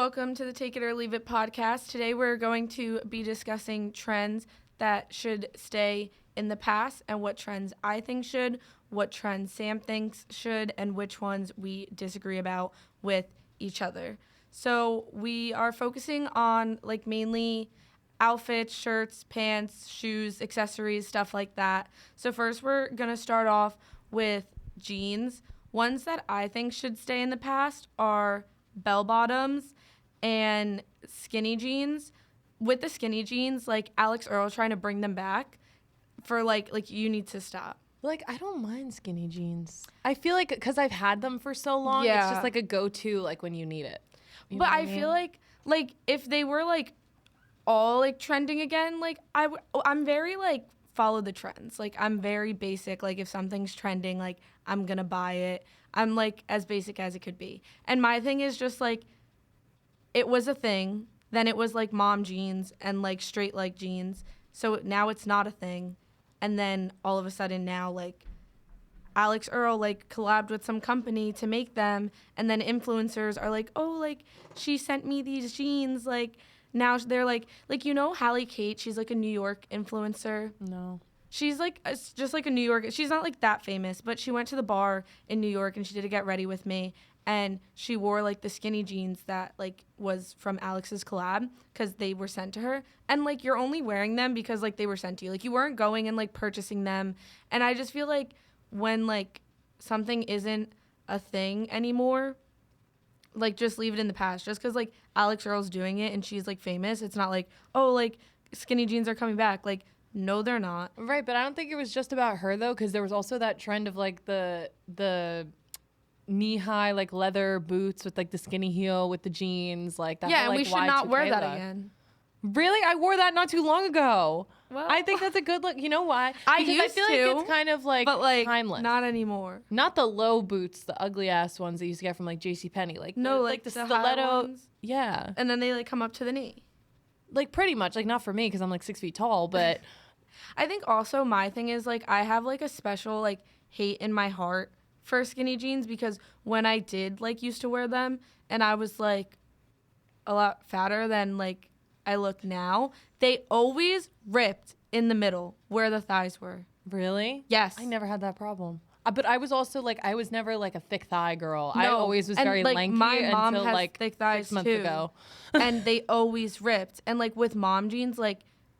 welcome to the Take It or Leave It podcast. Today we're going to be discussing trends that should stay in the past and what trends I think should, what trends Sam thinks should, and which ones we disagree about with each other. So we are focusing on mainly outfits, shirts, pants, shoes, accessories, stuff like that. So first we're going to start off with jeans. Ones that I think should stay in the past are bell bottoms and skinny jeans. With the skinny jeans, Alex Earl trying to bring them back for you need to stop. I don't mind skinny jeans. I feel like because I've had them for so long, Yeah. it's just a go-to when you need it. You But know what I mean? feel like if they were all trending again, I'm very follow the trends. I'm very basic. If something's trending, I'm gonna buy it. I'm as basic as it could be. And my thing is just it was a thing. Then it was mom jeans and straight leg jeans. So now it's not a thing. And then all of a sudden now Alex Earl collabed with some company to make them, and then influencers are she sent me these jeans now they're Hallie Kate, she's a New York influencer. No. She's just a New York, she's not that famous, but she went to the bar in New York and she did a Get Ready With Me, and she wore the skinny jeans that was from Alex's collab because they were sent to her, and you're only wearing them because they were sent to you, you weren't going and purchasing them. And I just feel when something isn't a thing anymore, just leave it in the past. Just because Alex Earl's doing it and she's famous, it's not skinny jeans are coming back. No, they're not. Right, but I don't think it was just about her though, because there was also that trend of the knee-high leather boots with the skinny heel with the jeans that. Yeah, whole, and we should not wear that look. again. Really? I wore that not too long ago. Well, I think that's a good look. You know why? I Because used I feel to, it's kind of but timeless. not anymore. Not the low boots, the ugly ass ones that you used to get from JCPenney. No, the the stiletto high ones, Yeah. and then they come up to the knee. Pretty much. Not for me because I'm 6 feet tall, but I think also my thing is I have a special hate in my heart for skinny jeans, because when I did used to wear them and I was a lot fatter than I look now, they always ripped in the middle where the thighs were. Really? Yes. I never had that problem. But I was also I was never a thick thigh girl. I No, always was and, very lanky my mom until has thick thighs 6 months too. ago. And they always ripped. And with mom jeans,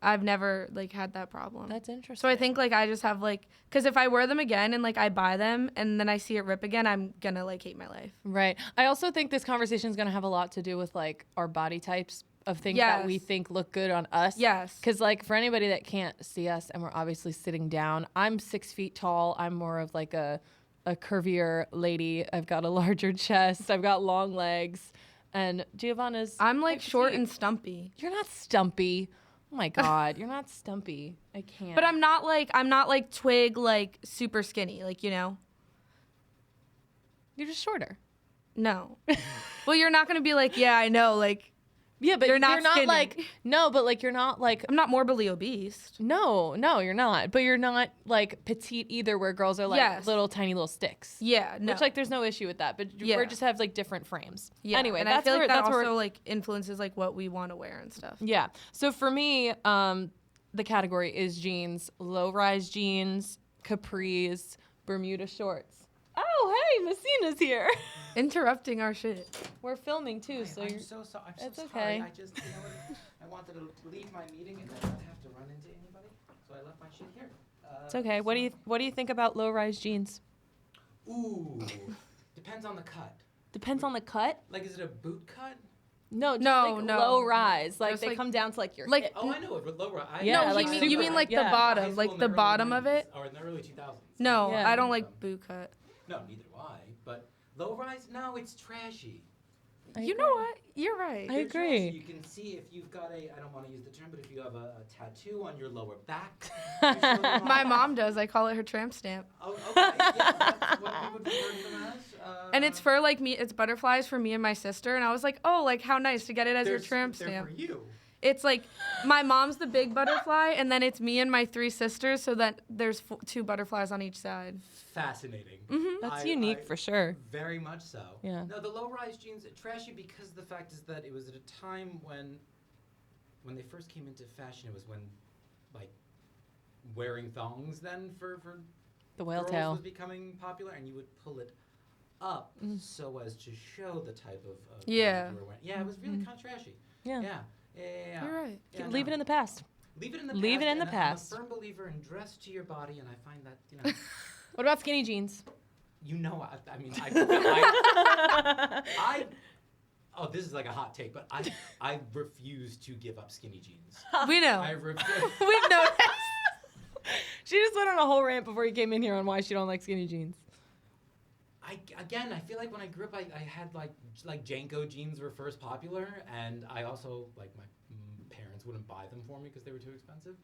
I've never had that problem. That's interesting. So I think I just have because if I wear them again and I buy them and then I see it rip again, I'm gonna hate my life. Right. I also think this conversation is going to have a lot to do with our body types of things that we Yes. think look good on us. Yes. Because for anybody that can't see us and we're obviously sitting down, I'm 6 feet tall. I'm more of a curvier lady. I've got a larger chest. I've got long legs. And Giovanna's I'm quite short petite. and stumpy. You're not stumpy. Oh my God, you're not stumpy. I can't. But I'm not twig super skinny, you know. You're just shorter. No. Well, you're not gonna be yeah, I know, Yeah, but You're not skinny. no, but you're not I'm not morbidly obese. no, you're not. But you're not petite either, where girls are Yes. little tiny little sticks. Yeah, no. Which there's no issue with that. But Yeah. we just have different frames. Yeah. Anyway, and that's I feel where that that's also where influences what we want to wear and stuff. yeah. So for me, the category is jeans, low-rise jeans, capris, Bermuda shorts. Oh, hey, Messina's here. Interrupting our shit. We're filming too, so I'm you're. so sorry. I'm It's so okay. sorry. I just, I wanted to leave my meeting and then not have to run into anybody, so I left my shit here. It's okay. What do you think about low-rise jeans? Ooh, depends on the cut. Depends on the cut. Is it a boot cut? No, just No. low rise. Just they come down to your Like- hip. Oh, I know it, but lower. Yeah, no, like you mean super- the yeah. bottom, High school in the early bottom of 90s, it? Or in the early 2000s. No, Yeah. I don't like boot cut. No, neither do I. But low rise, no, it's trashy. You know what? You're right. I They're agree. trashy. You can see if you've got I don't want to use the term, but if you have a tattoo on your lower back. you're showing off. My mom does. I call it her tramp stamp. Oh, okay. Yeah, that's what we would refer to them as. And it's for me. It's butterflies for me and my sister. And I was like, oh, how nice to get it as your They're- tramp they're stamp. for you. It's like my mom's the big butterfly, and then it's me and my 3 sisters, so that there's 2 butterflies on each side. Fascinating. That's unique for sure. Very much so. Yeah. No, the low-rise jeans, trashy because the fact is that it was at a time when they first came into fashion, it was when, like, wearing thongs then for The whale girls tail. was becoming popular, and you would pull it up so as to show the type of Yeah. you were wearing. Yeah, it was really kind of trashy. Yeah. Yeah. You're right. Yeah, Leave no. it in the past. Leave it in the Leave past. it in the and past. I'm a firm believer in dress to your body, and I find that, you know, What about skinny jeans? you know, I mean, oh, this is like a hot take, but I refuse to give up skinny jeans. We know. I refuse. We've noticed. She just went on a whole rant before you came in here on why she don't like skinny jeans. I feel like when I grew up, I had like Janko jeans were first popular, and I also, like, my parents wouldn't buy them for me because they were too expensive.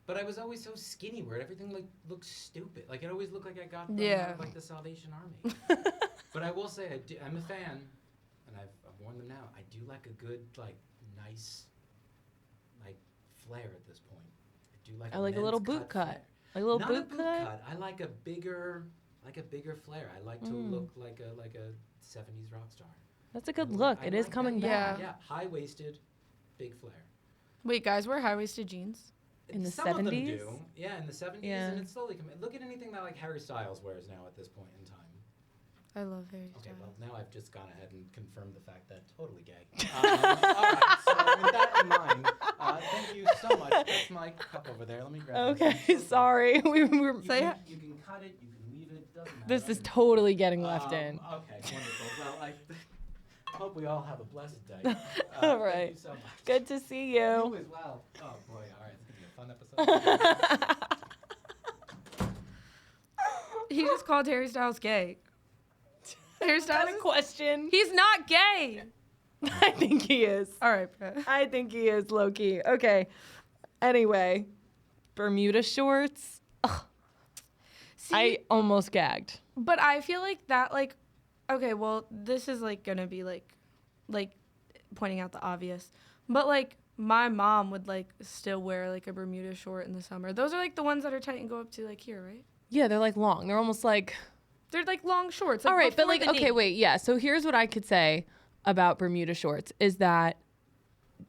But I was always so skinny where everything looked stupid. Like, it always looked like I got from like the Salvation Army. But I will say, I'm a fan, and I've worn them now. I do like a good, like, nice, like, flare at this point. I do like I like a little men's boot cut. flare. Like a little Not boot a boot cut. I like a bigger flare. I like to look like a 70s rock star. That's a good look. I It is like coming that. back. Yeah, high-waisted, big flare. Wait, guys, wear high-waisted jeans. In the Some of them 70s? do. Yeah, in the 70s, Yeah. and it's slowly coming. Look at anything that like Harry Styles wears now at this point in time. I love Harry Okay, Styles. well, now I've just gone ahead and confirmed the fact that totally gay. All right, so with that in mind, thank you so much. That's my cup over there. Let me grab it. Okay, sorry. we were. You Say can, it. you can cut it, you can leave it, doesn't matter. This is totally getting left in. Okay, wonderful. Well, I hope we all have a blessed day. All Thank right. you so much. Good to see You you. as well. Oh boy, all right, it's gonna be a fun episode. He just called Harry Styles gay. Harry Is that Styles? a question? He's not gay. I think he is. All right, Brett. I think he is low key. Okay. Anyway, Bermuda shorts. Ugh, See, I almost gagged. but I feel like that, like, okay, well, this is like gonna be like pointing out the obvious, but like my mom would like still wear like a Bermuda short in the summer. Those are like the ones that are tight and go up to like here, right? Yeah, they're like long. They're almost like. They're like long shorts. Like All right, but before like, the okay, knee. wait, yeah. So here's what I could say about Bermuda shorts is that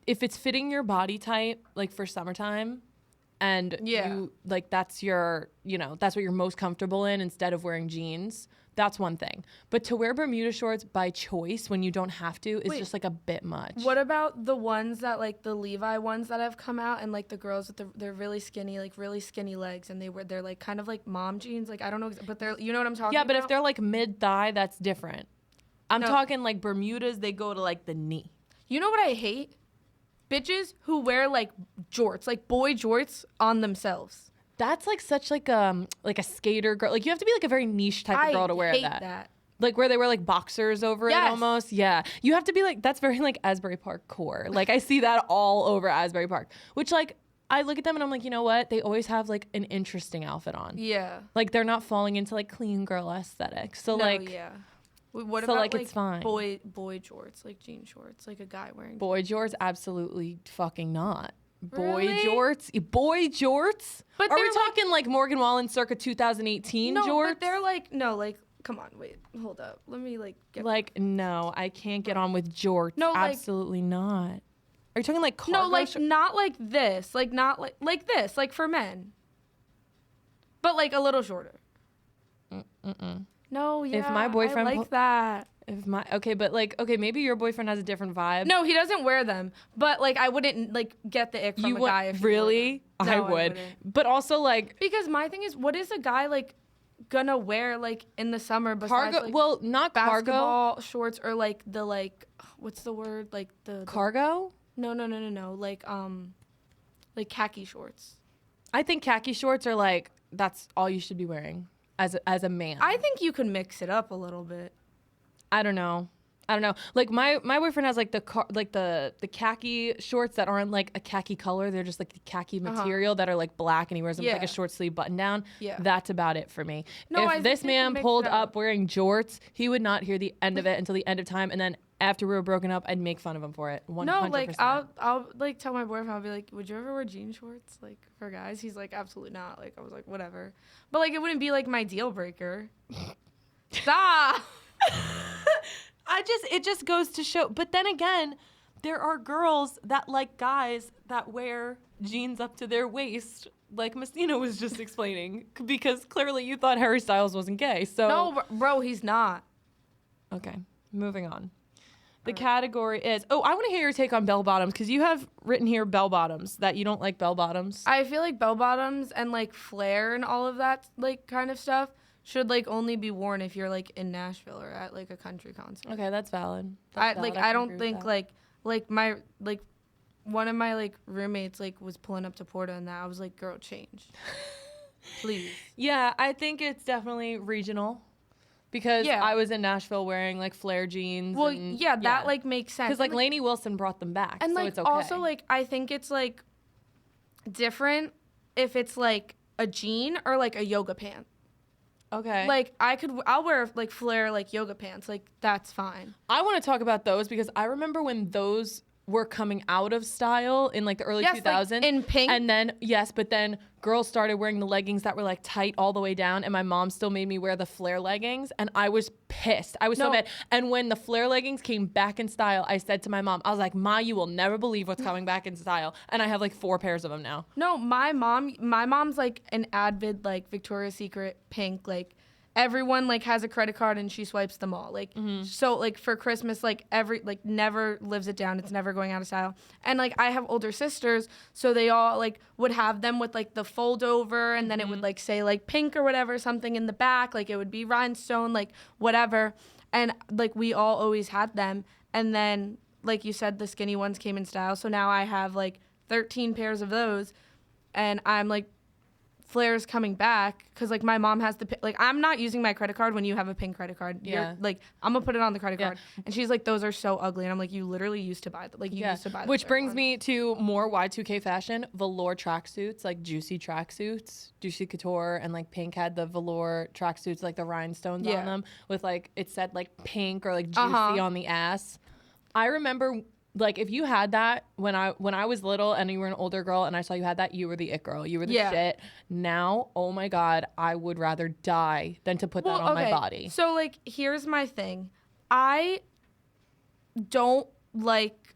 if it's fitting your body type, like for summertime, and Yeah. you like that's your, that's what you're most comfortable in instead of wearing jeans, that's one thing. But to wear Bermuda shorts by choice when you don't have to is Wait, just like a bit much. What about the ones that like the Levi ones that have come out and like the girls with they're really skinny legs and they're like kind of like mom jeans, like I don't know, but they're, you know what I'm talking Yeah, about? but if they're like mid thigh, that's different. I'm No. talking like Bermudas, they go to like the knee. You know what I hate? Bitches who wear like jorts, like boy jorts on themselves. That's like such like a skater girl. Like you have to be like a very niche type of girl to wear hate that. Like where they wear like boxers over it Yes. almost. Yeah. You have to be like, that's very like Asbury Park core. Like I see that all over Asbury Park, which like I look at them and I'm like, you know what? They always have like an interesting outfit on. Yeah. Like they're not falling into like clean girl aesthetic. So No, like yeah. What so, about like, it's fine. boy jorts, like jean shorts, like a guy wearing? boy jorts, absolutely fucking not. Really? Boy jorts? But Are we they're, like- talking like Morgan Wallen circa 2018 no, jorts? but they're like come on, wait, hold up, let me like get. Like, no, I can't get on with jorts. No, like- absolutely not. Are you talking like cargo? No, like not like this, like not like this, like for men, but like a little shorter. No, yeah. my boyfriend I like that. Maybe your boyfriend has a different vibe. No, he doesn't wear them, but like I wouldn't like get the ick from you a would guy if he wore really? them. I No, would. wouldn't. But also like Because my thing is, what is a guy like gonna wear like in the summer besides cargo. like, Well, not cargo. basketball shorts or like the like what's the word like the Cargo. no like khaki shorts. I think khaki shorts are like that's all you should be wearing as a man. I think you could mix it up a little bit. I don't know. Like my boyfriend has like the khaki shorts that aren't like a khaki color. They're just like the khaki material that are like black, and he wears them with like Yeah. a short sleeve button down. Yeah. That's about it for me. No, I if think this they can man mix pulled it up. up wearing jorts, he would not hear the end of it until the end of time, and then after we were broken up, I'd make fun of him for it. 100%. No, like I'll like tell my boyfriend, I'll be like, would you ever wear jean shorts like for guys? He's like, absolutely not. Like I was like, whatever. But like it wouldn't be like my deal breaker. Stop. It just goes to show. But then again, there are girls that like guys that wear jeans up to their waist, like Messina was just explaining, because clearly you thought Harry Styles wasn't gay. So No, bro, he's not. Okay, moving on. The category is, I want to hear your take on bell bottoms, because you have written here bell bottoms, that you don't like bell bottoms. I feel like bell bottoms and like flare and all of that like kind of stuff should like only be worn if you're like in Nashville or at like a country concert. Okay, that's valid. I That's valid. I can don't agree with think that. like my like one of my like roommates like was pulling up to Porta and that I was like, girl, change. Please. Yeah, I think it's definitely regional, because Yeah. I was in Nashville wearing like flare jeans. Well, and, yeah, that like makes sense. because like And, Lainey Wilson brought them back, and so like it's okay. also like I think it's like different if it's like a jean or like a yoga pant. okay. Like I'll wear like flare like yoga pants, like that's fine. I want to talk about those, because I remember when those were coming out of style in like the early Yes, 2000s. like, in pink. And then, but then girls started wearing the leggings that were like tight all the way down. And my mom still made me wear the flare leggings. And I was pissed. I was so No. mad. And when the flare leggings came back in style, I said to my mom, I was like, Ma, you will never believe what's coming back in style. And I have like 4 pairs of them now. No, my mom's like an avid like Victoria's Secret pink, like everyone like has a credit card and she swipes them all. Like so like for Christmas, like every like never lives it down. It's never going out of style. And like I have older sisters, so they all like would have them with like the fold over and then it would like say like pink or whatever, something in the back, like it would be rhinestone, like whatever. And like we all always had them. And then like you said, the skinny ones came in style. So now I have like 13 pairs of those. And I'm like, flares coming back because like my mom has the like I'm not using my credit card when you have a pink credit card. Yeah. You're, like I'm gonna put it on the credit Yeah. card, and she's like, those are so ugly, and I'm like, you literally used to buy them. Like you used to buy them. Which brings me to more Y2K fashion, velour tracksuits, like juicy tracksuits. Juicy Couture and like Pink had the velour tracksuits, like the rhinestones Yeah. on them, with like it said like pink or like juicy Uh-huh. on the ass. I remember, like, if you had that when I was little and you were an older girl and I saw you had that, you were the it girl. You were the Yeah. shit. Now, oh my God, I would rather die than to put that on my body. So like here's my thing. I don't like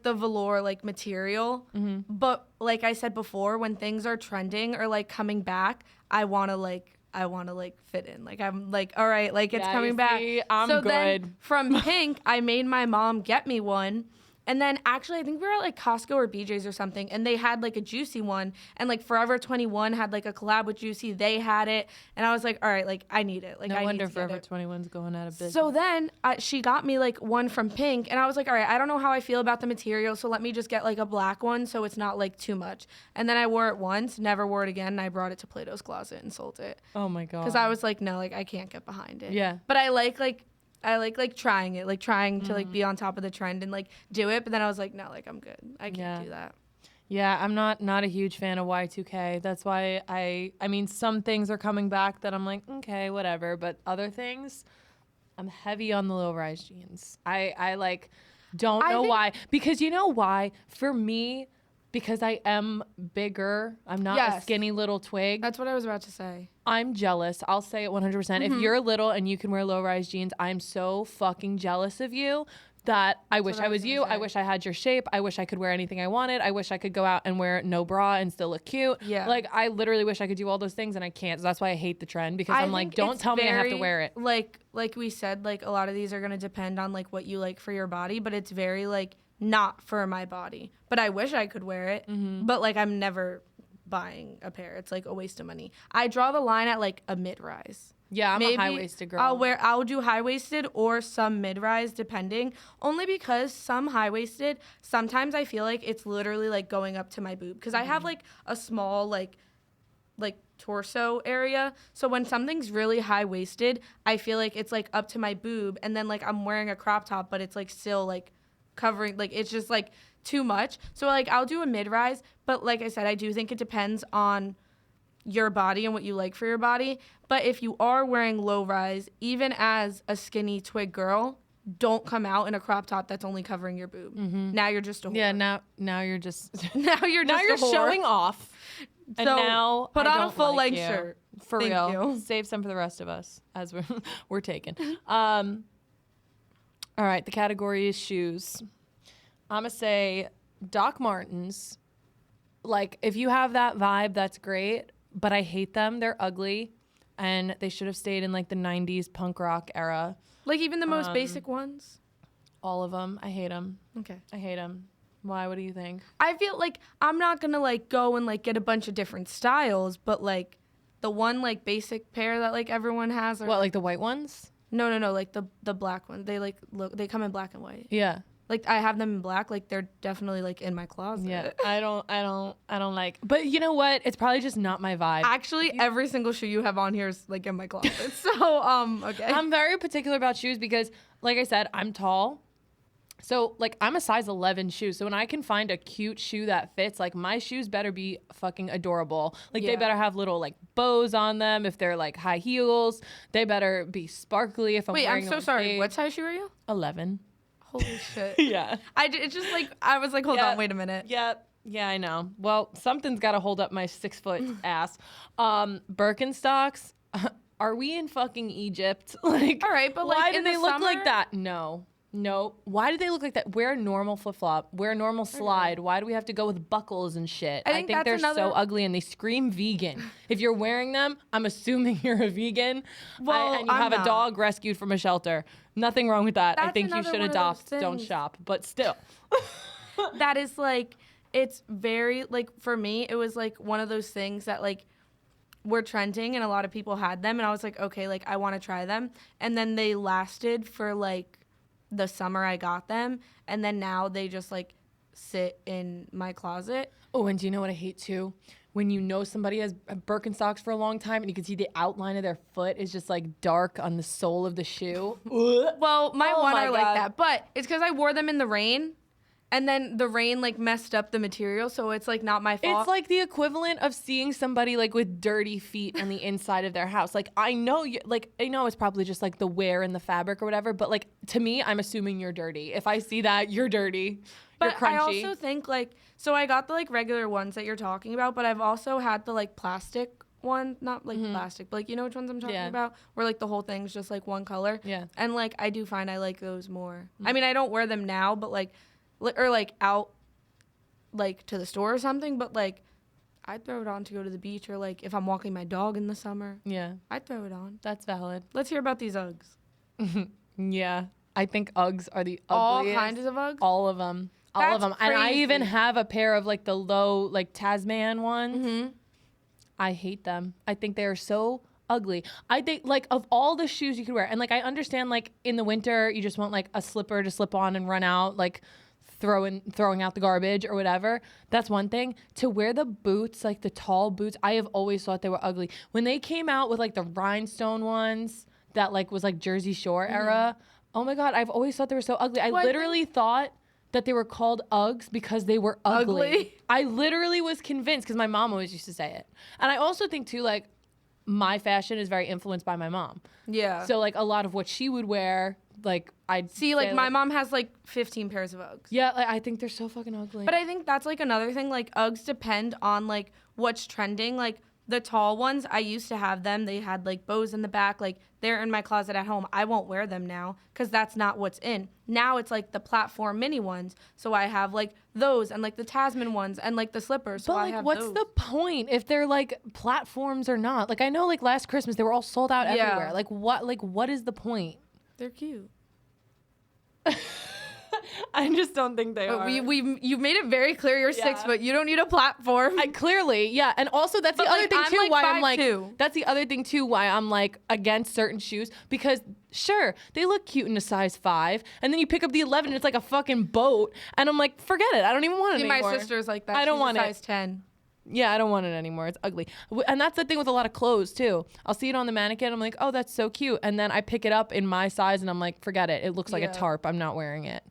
the velour like material, but like I said before, when things are trending or like coming back, I wanna fit in. Like I'm like, all right, like it's Yeah, coming you back. see, I'm so then good. from Pink, I made my mom get me one. And then actually, I think we were at like Costco or BJ's or something, and they had like a Juicy one, and like Forever 21 had like a collab with Juicy. They had it, and I was like, all right, like I need it. Like No I wonder need to get Forever it. 21's going out of business. So then she got me like one from Pink, and I was like, all right, I don't know how I feel about the material, so let me just get like a black one so it's not like too much. And then I wore it once, never wore it again, and I brought it to Plato's Closet and sold it oh my God. because I was like, no, like I can't get behind it. Yeah. But I like trying it, like trying to like be on top of the trend and like do it. But then I was like, no, like I'm good. I can't Yeah. do that. Yeah, I'm not a huge fan of Y2K. That's why I mean, some things are coming back that I'm like, okay, whatever. But other things, I'm heavy on the low-rise jeans. I like don't I know think- why. Because you know why? For me, because I am bigger, I'm not a Yes. skinny little twig. That's what I was about to say. I'm jealous. I'll say it 100%. If you're little and you can wear low-rise jeans, I'm so fucking jealous of you that I wish what I I was was gonna you. I say. wish I had your shape. I wish I could wear anything I wanted. I wish I could go out and wear no bra and still look cute. Yeah. Like, I literally wish I could do all those things and I can't. So that's why I hate the trend, because I'm like, think don't it's tell me I have to very, wear it. Like we said, like a lot of these are gonna depend on like what you like for your body, but it's very like not for my body. But I wish I could wear it. But like I'm never buying a pair. It's like a waste of money. I draw the line at like a mid-rise. Yeah, I'm Maybe a high-waisted girl. I'll do high-waisted or some mid-rise depending, only because some high-waisted sometimes I feel like it's literally like going up to my boob because I have like a small like torso area. So when something's really high-waisted, I feel like it's like up to my boob, and then like I'm wearing a crop top but it's like still like covering, like it's just like too much. So like I'll do a mid-rise, but like I said, I do think it depends on your body and what you like for your body. But if you are wearing low rise, even as a skinny twig girl, don't come out in a crop top that's only covering your boob. Now you're just a whore. Yeah, now you're just now you're just now you're a whore. showing off. And So, now put I on a don't full like length you. shirt. For Thank real. you. Save some for the rest of us as we're taken. All right, the category is shoes. I'm going to say Doc Martens. Like, if you have that vibe, that's great, but I hate them. They're ugly, and they should have stayed in, like, the 90s punk rock era. Like even the most basic ones. All of them. I hate them. Okay. I hate them. Why? What do you think? I feel like I'm not gonna like go and like get a bunch of different styles, but like the one like basic pair that like everyone has are What, like the white ones? no, like the black one. They like look, they come in black and white. Yeah. Like I have them in black. Like they're definitely like in my closet. Yeah. I don't like. But you know what? It's probably just not my vibe. Actually, every single shoe you have on here is like in my closet. So okay. I'm very particular about shoes because, like I said, I'm tall. So, like, I'm a size 11 shoe. So when I can find a cute shoe that fits, like, my shoes better be fucking adorable. Like, Yeah. they better have little, like, bows on them if they're, like, high heels. They better be sparkly if I'm Wait, wearing I'm them so on sorry. stage. What size shoe are you? 11. Holy shit. Yeah. It's just like I was like, hold Yeah. on, wait a minute. Yep. Yeah, I know. Well, something's got to hold up my 6 foot ass. Birkenstocks. Are we in fucking Egypt? Like, All right, but like why in do they the look summer, like that? No. Why do they look like that? Wear a normal flip flop. Wear a normal slide. Why do we have to go with buckles and shit? I think that's they're so another- ugly and they scream vegan. If you're wearing them, I'm assuming you're a vegan. Well, and you I'm have a not. dog rescued from a shelter. Nothing wrong with that. I That's think you another should one of adopt, those don't things. shop. But still. That is like it's very like for me it was like one of those things that like were trending and a lot of people had them and I was like okay like I want to try them and then they lasted for like the summer I got them and then now they just like sit in my closet. Oh, and do you know what I hate too? When you know somebody has Birkenstocks for a long time and you can see the outline of their foot is just like dark on the sole of the shoe. Well, my Oh one my are like God. that, but it's because I wore them in the rain and then the rain like messed up the material so it's like not my fault. It's like the equivalent of seeing somebody like with dirty feet on the inside of their house. Like I know it's probably just like the wear and the fabric or whatever, but like to me, I'm assuming you're dirty. If I see that, you're dirty. But you're crunchy. I also think like so I got the like regular ones that you're talking about, but I've also had the like plastic one, not like plastic, but like you know which ones I'm talking Yeah. about, where like the whole thing's just like one color. Yeah. And like I do find I like those more. I mean I don't wear them now, but like or like out like to the store or something, but like I'd throw it on to go to the beach or like if I'm walking my dog in the summer, Yeah, I'd throw it on. that's valid. Let's hear about these Uggs. Yeah, I think Uggs are the All ugliest. kinds of Uggs. All of them. All of That's them. And I even crazy. have a pair of like the low, like Tasman ones. Mm-hmm. I hate them. I think they are so ugly. I think like of all the shoes you could wear, and like I understand like in the winter you just want like a slipper to slip on and run out, like throwing out the garbage or whatever. That's one thing. To wear the boots, like the tall boots, I have always thought they were ugly. When they came out with like the rhinestone ones that like was like Jersey Shore era, oh my God, I've always thought they were so ugly. I Well, I literally thought that they were called Uggs because they were ugly. Ugly? I literally was convinced because my mom always used to say it. And I also think too, like, my fashion is very influenced by my mom. Yeah. So like a lot of what she would wear, like I'd See, like say, my mom has like 15 pairs of Uggs. Yeah, like, I think they're so fucking ugly. But I think that's like another thing. Like Uggs depend on like what's trending. Like the tall ones, I used to have them. They had like bows in the back. Like they're in my closet at home. I won't wear them now because that's not what's in. Now it's like the platform mini ones. So I have like those and like the Tasman ones and like the slippers. So But I like, have what's those. the point if they're like platforms or not? Like I know, like last Christmas they were all sold out Yeah. everywhere. Like what is the point? They're cute. I just don't think they But are. you've made it very clear you're 6 Yeah. foot. You don't need a platform. I clearly, yeah, and also that's the But, other like, thing I'm, too. like, Why I'm like, 5'2". that's the other thing too. Why I'm like against certain shoes because sure they look cute in a size 5, and then you pick up the 11 and it's like a fucking boat, and I'm like, forget it. I don't even want it See, anymore. my sister's like that. I don't She's want a it. size 10. Yeah, I don't want it anymore. It's ugly, and that's the thing with a lot of clothes too. I'll see it on the mannequin. I'm like, oh, that's so cute, and then I pick it up in my size, and I'm like, forget it. It looks like Yeah. a tarp. I'm not wearing it.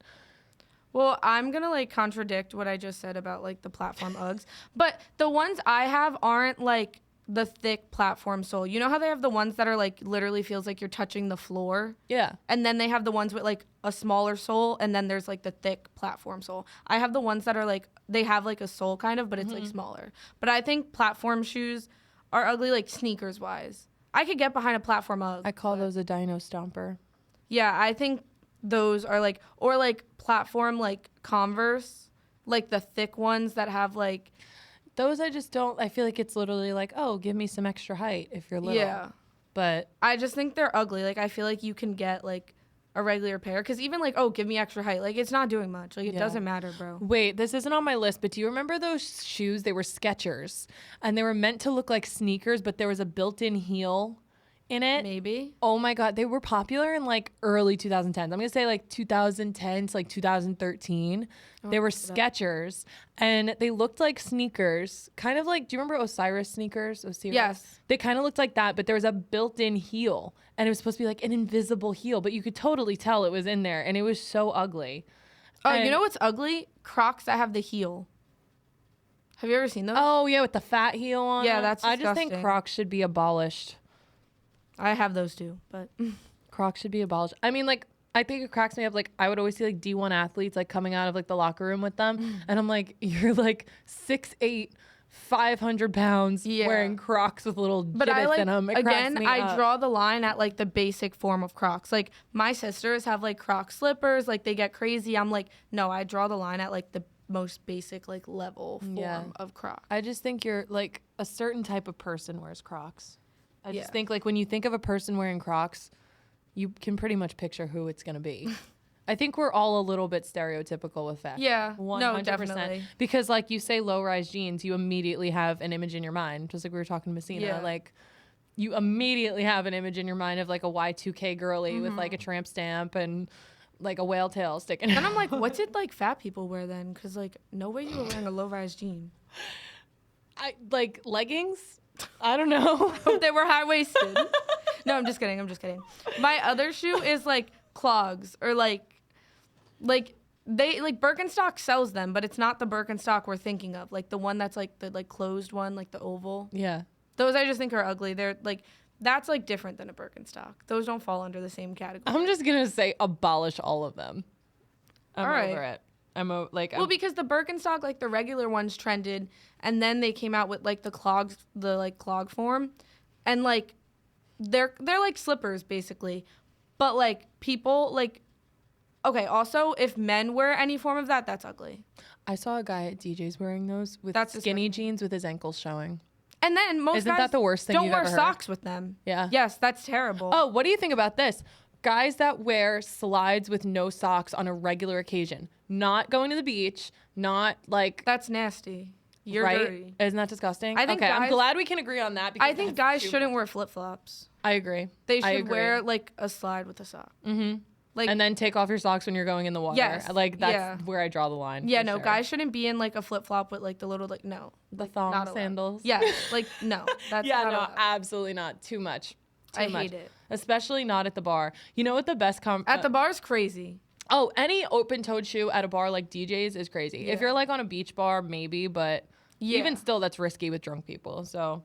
Well, I'm going to like contradict what I just said about like the platform Uggs. But the ones I have aren't like the thick platform sole. You know how they have the ones that are like literally feels like you're touching the floor? Yeah. And then they have the ones with like a smaller sole, and then there's like the thick platform sole. I have the ones that are like, they have like a sole kind of, but it's like smaller. But I think platform shoes are ugly, like sneakers wise. I could get behind a platform Ugg. I call those a dino stomper. Yeah, I think those are like, or like platform like Converse, like the thick ones that have like, Those I just don't. I feel like it's literally like, oh, give me some extra height if you're little. yeah. But I just think they're ugly. Like, I feel like you can get like a regular pair, because even like, oh, give me extra height, like it's not doing much. Like it Yeah. doesn't matter, bro. wait, this isn't on my list, but do you remember those shoes? They were Skechers, and they were meant to look like sneakers, but there was a built-in heel in it. Maybe. Oh my God, they were popular in like early 2010s. I'm gonna say like 2010 to like 2013. They were Skechers, and they looked like sneakers, kind of like. Do you remember Osiris sneakers? Osiris? Yes. They kind of looked like that, but there was a built-in heel, and it was supposed to be like an invisible heel, but you could totally tell it was in there, and it was so ugly. Oh, you And- know what's ugly? Crocs that have the heel. Have you ever seen those? Oh yeah, with the fat heel on. Yeah, it. that's I just think disgusting. Crocs should be abolished. I have those too, but Crocs should be abolished. I mean, like, I think it cracks me up. Like, I would always see like D1 athletes like coming out of like the locker room with them, and I'm like, you're like 6'8", 500 pounds, Yeah. wearing Crocs with little but I gibbets like in them. It cracks again, me I up. draw the line at like the basic form of Crocs. Like my sisters have like Croc slippers, like they get crazy. I'm like, no, I draw the line at like the most basic like level form Yeah. of Crocs. I just think you're like a certain type of person wears Crocs. I Yeah. just think like when you think of a person wearing Crocs, you can pretty much picture who it's gonna be. I think we're all a little bit stereotypical with fashion. Yeah, 100%. no, definitely. Because like you say low-rise jeans, you immediately have an image in your mind. Just like we were talking to Messina. Yeah. Like you immediately have an image in your mind of like a Y2K girly with like a tramp stamp and like a whale tail sticking And out. I'm like, what did like fat people wear then? Because like no way you were wearing a low-rise jean. I like leggings? I don't know. They were high-waisted. No, I'm just kidding. I'm just kidding. My other shoe is like clogs, or like they like Birkenstock sells them, but it's not the Birkenstock we're thinking of. Like the one that's like the like closed one, like the oval. Yeah. Those I just think are ugly. They're like, that's like different than a Birkenstock. Those don't fall under the same category. I'm just gonna say abolish all of them. I'm All right. over it. Well, because the Birkenstock, like the regular ones trended, and then they came out with like the clogs, the like clog form, and like they're like slippers basically, but like people like, okay. Also, if men wear any form of that, that's ugly. I saw a guy at DJ's wearing those with That's skinny jeans with his ankles showing. And then most Isn't guys that the worst thing don't you've wear ever heard? socks with them. Yeah. Yes, that's terrible. Oh, what do you think about this? Guys that wear slides with no socks on a regular occasion, not going to the beach, not like That's nasty. You're right? dirty. Isn't that disgusting? I think okay, I'm guys- glad we can agree on that. Because I think that's guys too shouldn't much. wear flip flops. I agree. They I should agree. wear like a slide with a sock. Mm-hmm. Like And then take off your socks when you're going in the water. Yes, Like that's yeah. where I draw the line. yeah, for no, sure. guys shouldn't be in like a flip flop with like the little like no. The like, thong not allowed. sandals. Yeah, like no. That's yeah, not no, allowed. absolutely not. Too much. Too I much. hate it. Especially not at the bar. You know what the best At the bar's crazy. Oh, any open-toed shoe at a bar like DJ's is crazy. If Yeah. you're like on a beach bar, maybe, but Yeah. even still, that's risky with drunk people. So,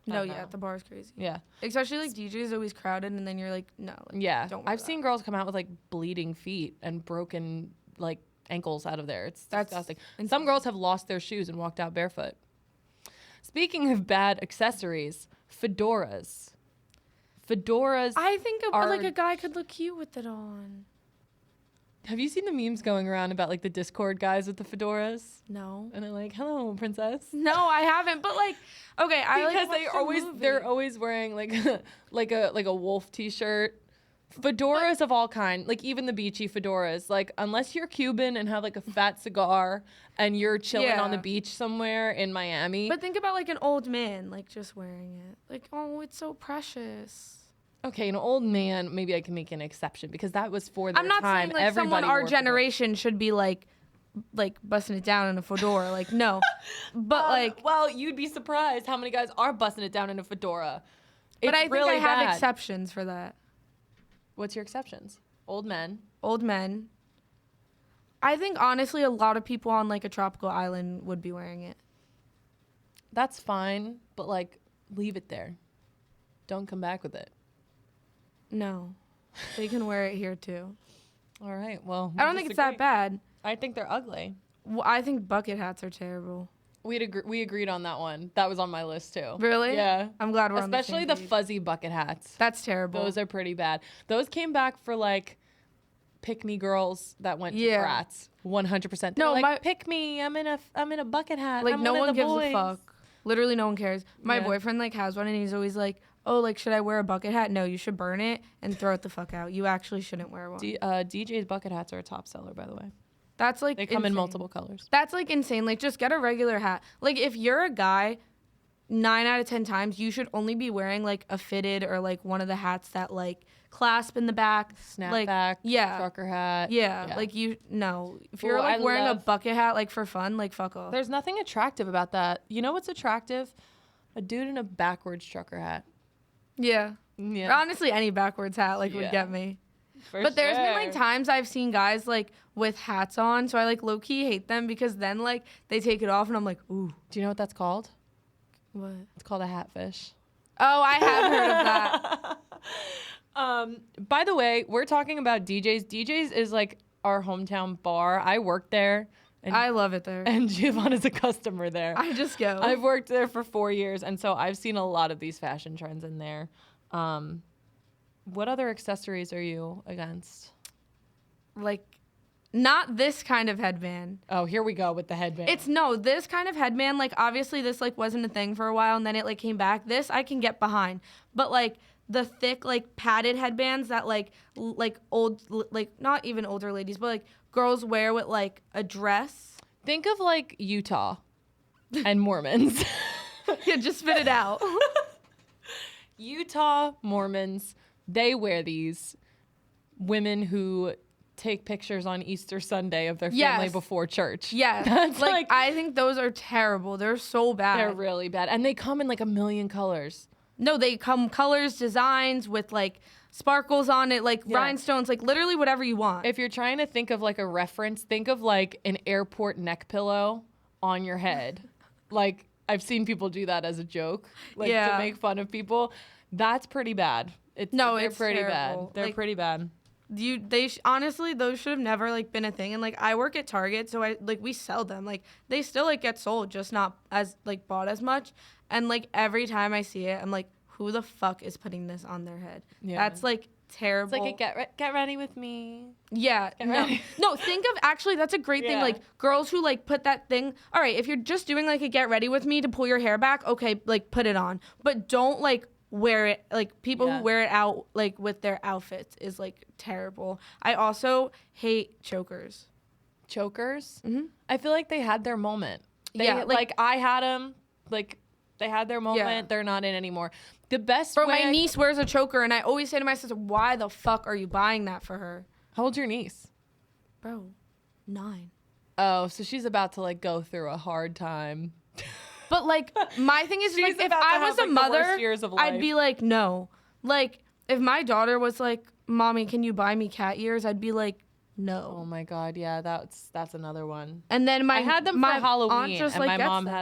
I No, don't yeah, know. at the bar's crazy. yeah, Especially like DJ's always crowded, and then you're like, no. Like, yeah. Don't wear I've that. seen girls come out with like bleeding feet and broken like ankles out of there. It's That's disgusting. insane. Some girls have lost their shoes and walked out barefoot. Speaking of bad accessories, fedoras. Fedoras. I think are- like a guy could look cute with it on. Have you seen the memes going around about like the Discord guys with the fedoras? No. And they're like, "Hello, princess." No, I haven't. But like, okay, I like Because watched the they're movie. always wearing like like a wolf t-shirt. Fedoras of all kind, like even the beachy fedoras. Like unless you're Cuban and have like a fat cigar and you're chilling on the Yeah. beach somewhere in Miami. But think about like an old man like just wearing it. Like, oh, it's so precious. Okay, an old man, maybe I can make an exception because that was for their I'm not time. saying like someone Everybody our wore fedoras. generation should be like busting it down in a fedora. Like no, but like, well, you'd be surprised how many guys are busting it down in a fedora. but It's I think really I have bad. exceptions for that. What's your exceptions? Old men. Old men. I think honestly, a lot of people on like a tropical island would be wearing it. That's fine, but like leave it there. Don't come back with it. No. They can wear it here too. All right. Well, I don't think it's that bad. I think they're ugly. Well, I think bucket hats are terrible. We agreed on that one. That was on my list too. Really? Yeah. I'm glad we're Especially on the the same page. fuzzy bucket hats. That's terrible. Those are pretty bad. Those came back for like pick me girls that went to Yeah. frats. 100%. No, No, like my- pick me. I'm in a bucket hat. like I'm no one one of the gives boys. a fuck. Literally no one cares. My Yeah. boyfriend like has one and he's always like, "Oh, like should I wear a bucket hat?" No, you should burn it and throw it the fuck out. You actually shouldn't wear one. DJ's bucket hats are a top seller, by the way. That's like They come in insane. multiple colors. That's like insane. Like just get a regular hat. Like if you're a guy, 9 out of 10 times you should only be wearing like a fitted or like one of the hats that like clasp in the back. Like, Snapback, yeah. trucker hat. Yeah, like you no. If you're Ooh, like I wearing a love- bucket hat like for fun, like fuck off. There's nothing attractive about that. You know what's attractive? A dude in a backwards trucker hat. Yeah. Yeah. Honestly, any backwards hat like would Yeah. get me. For But there's been like sure. times I've seen guys like with hats on, so I like low key hate them because then like they take it off and I'm like, ooh, Do you know what that's called? what? It's called a hatfish. Oh, I have heard of that. By the way, we're talking about DJs. DJs is like our hometown bar. I work there, and I love it there. and Giovanna is a customer there. I just go. I've worked there for 4 years, and so I've seen a lot of these fashion trends in there. What other accessories are you against? like not this kind of headband. Oh, here we go with the headband. It's no, this kind of headband, like obviously this like wasn't a thing for a while and then it like came back. This I can get behind. But like the thick like padded headbands that like like not even older ladies, but like girls wear with like a dress. Think of like Utah and Mormons. Yeah, just spit it out. Utah Mormons, they wear these. Women who take pictures on Easter Sunday of their family Yes. before church. Yeah. That's like I think those are terrible. They're so bad. they're really bad. And they come in like a million colors. No, they come colors, designs with like sparkles on it, like Yeah. rhinestones, like literally whatever you want. If you're trying to think of like a reference, think of like an airport neck pillow on your head. Like I've seen people do that as a joke, like Yeah. to make fun of people. That's pretty bad. They're it's pretty terrible. bad. They're Like, pretty bad. Honestly, those should have never like been a thing. And like I work at Target, so I like we sell them. Like they still like get sold, just not as like bought as much. And like every time I see it, I'm like, who the fuck is putting this on their head? Yeah. That's like terrible. It's like a get ready with me. Yeah, no, ready. no. Think of actually, that's a great thing. Yeah. Like girls who like put that thing. All right, if you're just doing like a get ready with me to pull your hair back, okay, like put it on, but don't like wear it. Like people Yeah. who wear it out like with their outfits is like terrible. I also hate chokers. Chokers. Mhm. I feel like they had their moment. Yeah, like I had them. Like they had their moment. Yeah. They're not in anymore. The best Bro, way. my niece wears a choker, and I always say to my sister, "Why the fuck are you buying that for her?" How old's your niece? Bro, 9. Oh, so she's about to like go through a hard time. But like my thing is She's like if about to I have, was a like, the worst mother, years of I'd life. be like, no. Like if my daughter was like, "Mommy, can you buy me cat ears?" I'd be like, Oh no. my god, yeah, that's another one. And then I had them for my aunt Halloween, just, and like, my gets mom them.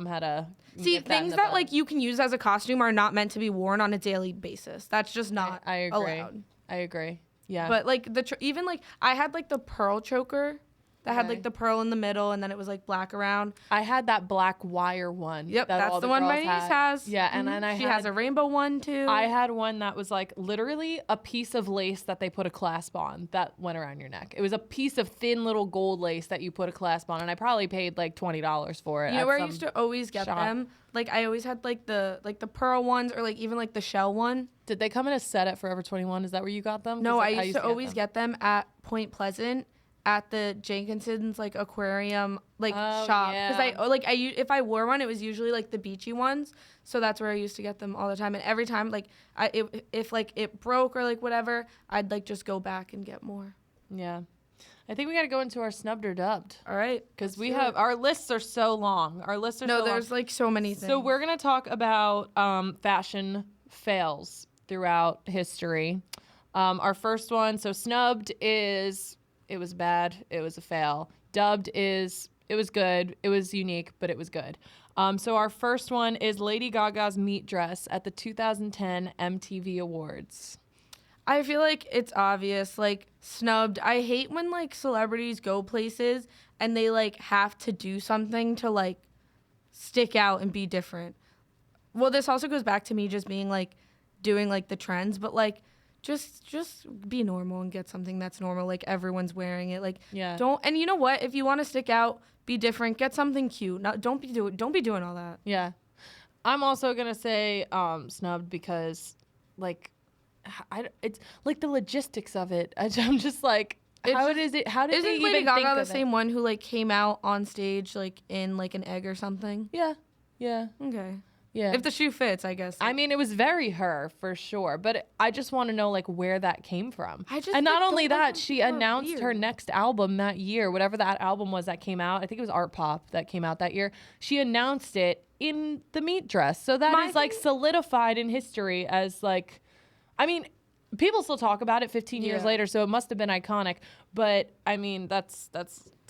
had a. See, nip that in things the that bud. like you can use as a costume are not meant to be worn on a daily basis. That's just not I agree. allowed. I agree. Yeah. But like even like I had like the pearl choker that had Okay. like the pearl in the middle and then it was like black around. I had that black wire one. Yep, that that's all the one my girls niece had. has. Yeah, and Mhm. then I she had has a rainbow one too. I had one that was like literally a piece of lace that they put a clasp on that went around your neck. It was a piece of thin little gold lace that you put a clasp on, and I probably paid like $20 for it. You know at where I some used to always get shop. them? Like I always had like the pearl ones or like even like the shell one. Did they come in a set at Forever 21? Is that where you got them? 'Cause, No, like, I used to always them. get them at Point Pleasant at the Jenkinson's like aquarium like Oh, shop because yeah. if I wore one it was usually like the beachy ones, so that's where I used to get them all the time, and every time like if like it broke or like whatever, I'd like just go back and get more. Yeah. I think we got to go into our snubbed or dubbed All right, because let's we do have it. our lists are so long. Our lists are No, so long. there's like so many things. So we're gonna talk about fashion fails throughout history. Our first one, so snubbed is it was bad, it was a fail. Dubbed is it was good, it was unique, but it was good. So our first one is Lady Gaga's meat dress at the 2010 MTV Awards. I feel like it's obvious, like, snubbed. I hate when, like, celebrities go places and they, like, have to do something to, like, stick out and be different. Well, this also goes back to me just being, like, doing, like, the trends, but, like, just be normal and get something that's normal, like, everyone's wearing it. Like, Yeah. and you know what? If you want to stick out, be different, get something cute. Don't be doing all that. Yeah. I'm also going to say snubbed because, like, it's like the logistics of it. I'm just like, how did they Isn't even Lady think Gaga of the it? same one who, like, came out on stage, like, in, like, an egg or something? Yeah. Okay. Yeah. If the shoe fits, I guess. I mean, it was very her for sure, but I just want to know like where that came from. And not only that, she announced her next album that year, whatever that album was that came out. I think it was Art Pop that came out that year. She announced it in the meat dress, so that is like solidified in history as like, I mean, people still talk about it 15 years later, so it must have been iconic. But I mean, that's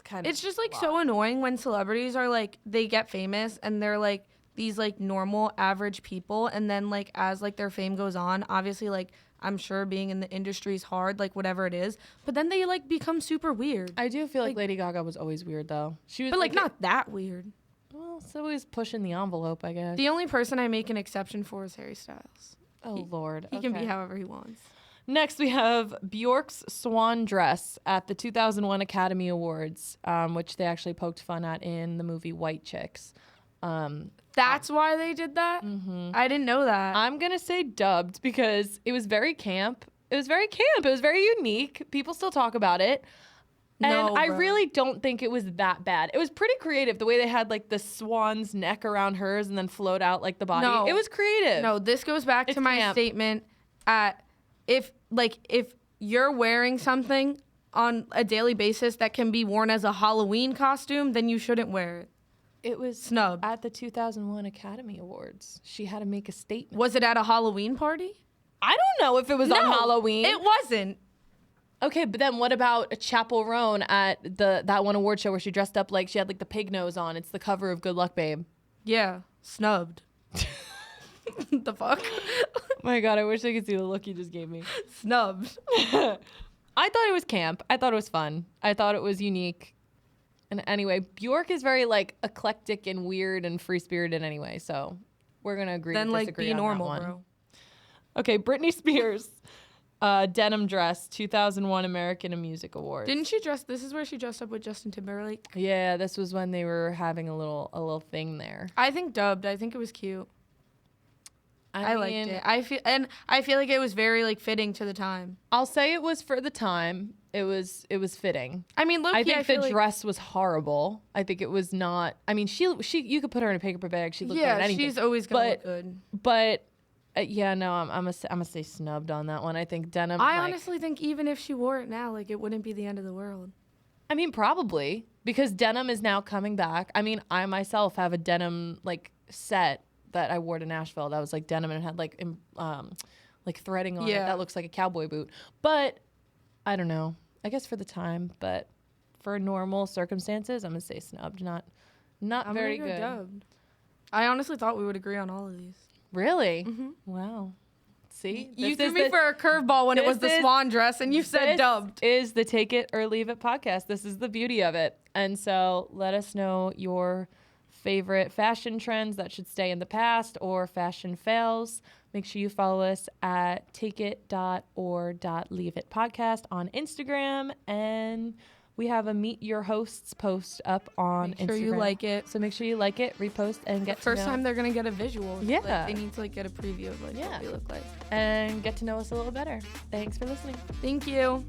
kind of. It's just like so annoying when celebrities are like they get famous and they're like these like normal average people, and then like as like their fame goes on, obviously like I'm sure being in the industry is hard, like whatever it is, but then they like become super weird. I do feel like Lady Gaga was always weird though. She was, but like not that weird. Well, so always pushing the envelope, I guess. The only person I make an exception for is Harry Styles. Oh Lord, He can be however he wants. Next, we have Bjork's swan dress at the 2001 Academy Awards, which they actually poked fun at in the movie White Chicks. That's why they did that? I didn't know that. I'm going to say dubbed because it was very camp. It was very unique. People still talk about it. And I really don't think it was that bad. It was pretty creative, the way they had like the swan's neck around hers and then float out like the body. No. It was creative. No, this goes back to my camp. statement at if you're wearing something on a daily basis that can be worn as a Halloween costume, then you shouldn't wear it. It was Snubbed. at the 2001 Academy Awards. She had to make a statement. Was it at a Halloween party? I don't know if it was on Halloween. It wasn't. Okay, but then what about Chapel Roan at that one award show where she dressed up like she had like the pig nose on? It's the cover of Good Luck Babe. Yeah, snubbed. The fuck? My God, I wish I could see the look you just gave me. Snubbed. I thought it was camp. I thought it was fun. I thought it was unique. And anyway, Bjork is very like eclectic and weird and free-spirited anyway, so we're gonna agree to disagree Then like be on normal, that one. bro. Okay, Britney Spears, denim dress, 2001 American Music Awards. Didn't she dress? This is where she dressed up with Justin Timberlake. Yeah, this was when they were having a little thing there. I think dubbed. I think it was cute. I liked mean, it. I feel like it was very like fitting to the time. I'll say it was for the time. It was fitting. I mean, look, I think the like, dress was horrible. I think it was not. I mean, she you could put her in a paper bag. She looked good in anything. she's always gonna look good. But yeah, no, I'm gonna say snubbed on that one. I think denim. I honestly think even if she wore it now, like it wouldn't be the end of the world. I mean, probably because denim is now coming back. I mean, I myself have a denim like set that I wore to Nashville. That was like denim and it had like threading on it. That looks like a cowboy boot. But I don't know. I guess for the time, but for normal circumstances, I'm gonna say snubbed. Not I'm very gonna go good. dubbed. I honestly thought we would agree on all of these. Really? Mm-hmm. Wow. See, You threw me for a curveball when it was the swan dress, and you said dubbed. This is the Take It or Leave It podcast. This is the beauty of it. And so let us know your favorite fashion trends that should stay in the past or fashion fails. Make sure you follow us at takeit.or.leaveit podcast on Instagram. And we have a Meet Your Hosts post up on Instagram. Make sure you like it. So make sure you like it, repost, and get First to know time they're gonna get a visual. Yeah. Like, they need to like get a preview of like what we look like. and get to know us a little better. Thanks for listening. Thank you.